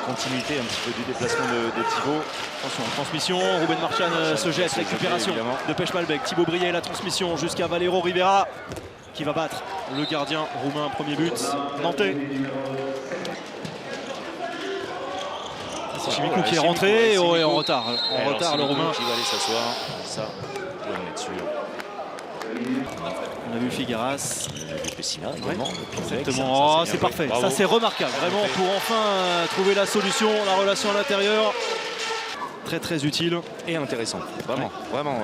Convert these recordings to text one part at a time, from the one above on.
continuité un petit peu du déplacement de Thibaut. Attention, transmission, Ruben Marchand se jette, récupération de Pech Malbec. Thibaut Briet, la transmission jusqu'à Valero Rivera qui va battre le gardien roumain. Premier but nantais. C'est Chimico qui est rentré en retard. En retard, le roumain. Qui va aller s'asseoir. Ça, on est dessus. On a vu Figueras. Pessina également. Exactement, oh, c'est parfait. Bravo. Ça c'est remarquable, vraiment, pour enfin trouver la solution, la relation à l'intérieur. Très très utile. Et intéressant, vraiment, vraiment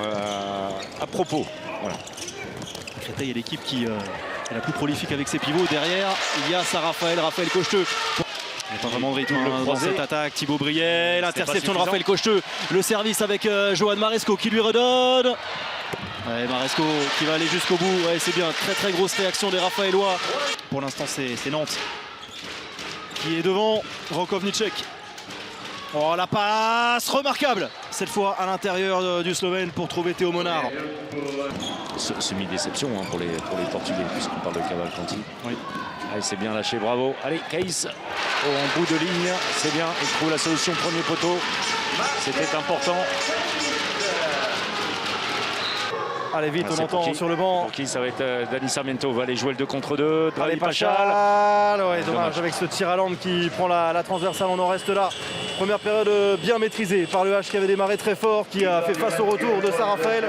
à propos. Voilà. Créteil est l'équipe qui est la plus prolifique avec ses pivots. Derrière, il y a Raphaël Cocheteux. Il n'y a pas vraiment de rythme dans cette attaque. Thibaut Briet, l'interception de Raphaël Cocheteux. Le service avec Johan Maresco qui lui redonne. Ouais, Maresco qui va aller jusqu'au bout. Ouais, c'est bien. Très très grosse réaction des Raphaélois. Pour l'instant, c'est Nantes qui est devant. Rakovnicek. Oh, la passe remarquable. Cette fois à l'intérieur du Slovène pour trouver Théo Monard. Semi-déception pour les Portugais, puisqu'on parle de Cavalcanti. Oui. Allez, c'est bien lâché, bravo. Allez, Caïs en bout de ligne, c'est bien. Il trouve la solution, premier poteau. C'était important. Allez vite, on entend sur le banc. Pour qui ça va être Dani Sarmiento va aller jouer le 2 contre 2. Allez, Pachal. Ouais, dommage avec ce tir à l'angle qui prend la transversale. On en reste là. Première période bien maîtrisée par le H qui avait démarré très fort, qui a fait face au retour de Saint-Raphaël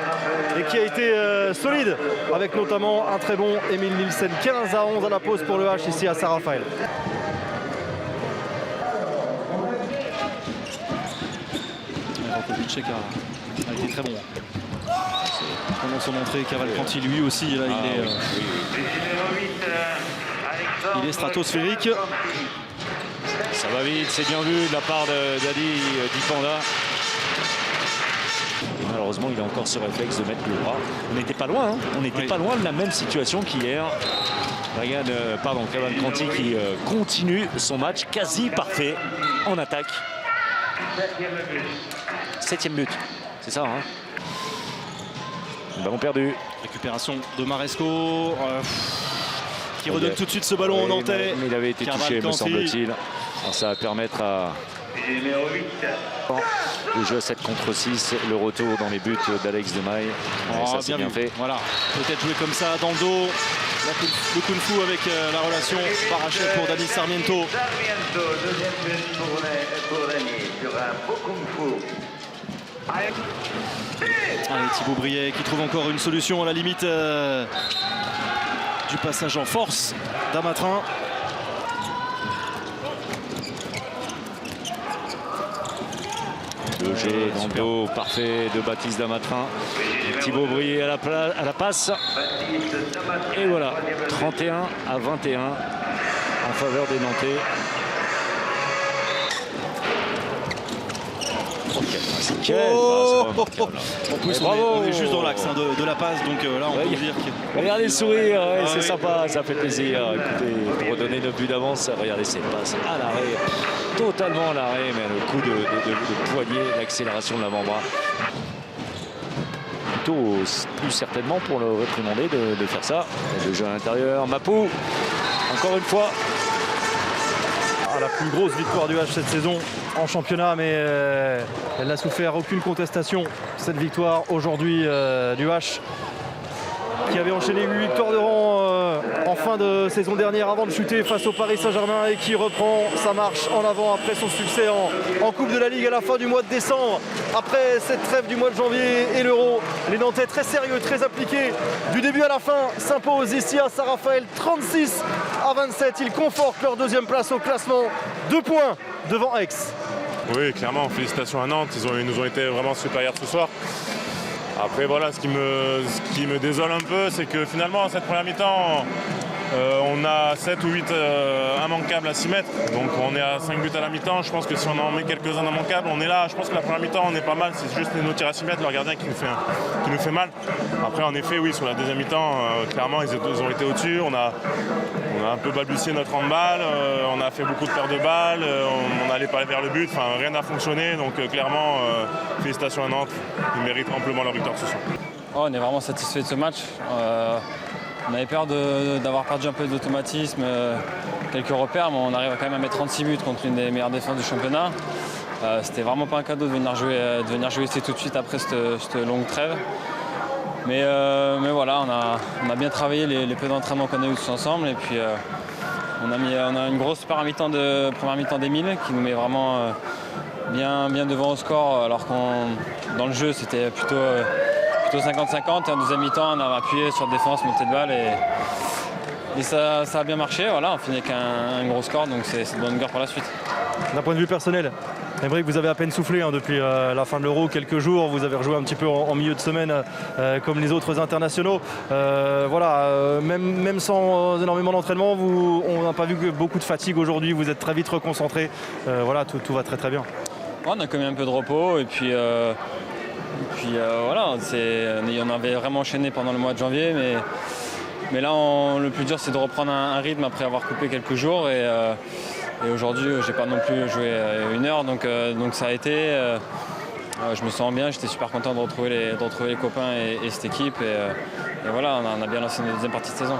et qui a été solide avec notamment un très bon Emile Nielsen. 15-11 à la pause pour le H ici à Saint-Raphaël. Rakovnicek a été très bon. Pendant son entrée, Cavalcanti lui aussi, là, il est stratosphérique. Ça va vite, c'est bien vu de la part d'Adi Dipanda. Malheureusement, il a encore ce réflexe de mettre le bras. On n'était pas loin, hein. On n'était pas loin de la même situation qu'hier. Regarde, Cavalcanti qui continue son match quasi parfait en attaque. 7e but, c'est ça, hein. Ballon perdu. Récupération de Maresco qui redonne tout de suite ce ballon en nantais. Mais il avait été touché, me semble-t-il. Ça va permettre à le jeu à 7 contre 6, le retour dans les buts d'Alex Demaille. Ça c'est bien fait. Voilà, peut-être jouer comme ça dans le dos. Le kung fu avec la relation Barachet pour Dani Sarmiento. Allez, Thibaut Briet qui trouve encore une solution à la limite du passage en force d'Amatrin. Le jet dans le dos parfait de Baptiste Damatrin. Thibaut Briet à la passe. Et voilà, 31-21 en faveur des Nantais. En plus, on est juste dans l'axe de la passe, donc là on peut dire que... Regardez le sourire, c'est sympa, ça fait plaisir. Écoutez, pour redonner 9 buts d'avance, regardez ces passes à l'arrêt, totalement à l'arrêt, mais le coup de poignet, l'accélération de l'avant-bras. Plutôt plus certainement pour le réprimander de faire ça. Le jeu à l'intérieur, Mapou, encore une fois. La plus grosse victoire du H cette saison en championnat, mais elle n'a souffert aucune contestation. Cette victoire aujourd'hui du H qui avait enchaîné 8 victoires de rang en fin de saison dernière avant de chuter face au Paris Saint-Germain et qui reprend sa marche en avant après son succès en Coupe de la Ligue à la fin du mois de décembre. Après cette trêve du mois de janvier et l'Euro, les Nantais très sérieux, très appliqués du début à la fin s'imposent ici à Saint-Raphaël 36-27. Ils confortent leur deuxième place au classement, 2 points devant Aix. Oui, clairement, félicitations à Nantes, ils nous ont été vraiment supérieurs ce soir. Après voilà, ce qui me désole un peu, c'est que finalement cette première mi-temps, on a 7 ou 8 immanquables à 6 mètres. Donc on est à 5 buts à la mi-temps. Je pense que si on en met quelques-uns immanquables, on est là. Je pense que la première mi-temps, on est pas mal. C'est juste nos tirs à 6 mètres, leur gardien qui nous fait mal. Après en effet, oui, sur la deuxième mi-temps, clairement ils ont été au-dessus. On a un peu balbutié notre handball, on a fait beaucoup de pertes de balles, on n'allait pas vers le but, enfin rien n'a fonctionné. Donc clairement, félicitations à Nantes, ils méritent amplement leur victoire ce soir. Oh, on est vraiment satisfait de ce match. On avait peur d'avoir perdu un peu d'automatisme, quelques repères, mais on arrive quand même à mettre 36 buts contre l'une des meilleures défenses du championnat. C'était vraiment pas un cadeau de venir jouer ici tout de suite après cette longue trêve. Mais voilà, on a bien travaillé les peu d'entraînement qu'on a eu tous ensemble. Et puis on a une grosse première mi-temps d'Émile qui nous met vraiment bien devant au score, alors que dans le jeu c'était plutôt 50-50. Et en deuxième mi-temps, on a appuyé sur défense, montée de balle et ça a bien marché. Voilà, on finit avec un gros score, donc c'est de bonne guerre pour la suite. D'un point de vue personnel, Aymeric, vous avez à peine soufflé depuis la fin de l'Euro, quelques jours. Vous avez rejoué un petit peu en milieu de semaine comme les autres internationaux. Même sans énormément d'entraînement, on n'a pas vu que beaucoup de fatigue aujourd'hui. Vous êtes très vite reconcentré. Tout va très très bien. On a quand même un peu de repos et puis voilà, on avait vraiment enchaîné pendant le mois de janvier, mais là le plus dur c'est de reprendre un rythme après avoir coupé quelques jours et aujourd'hui j'ai pas non plus joué 1 heure, donc ça a été. Je me sens bien, j'étais super content de retrouver les copains et cette équipe et voilà, on a bien lancé une deuxième partie de saison.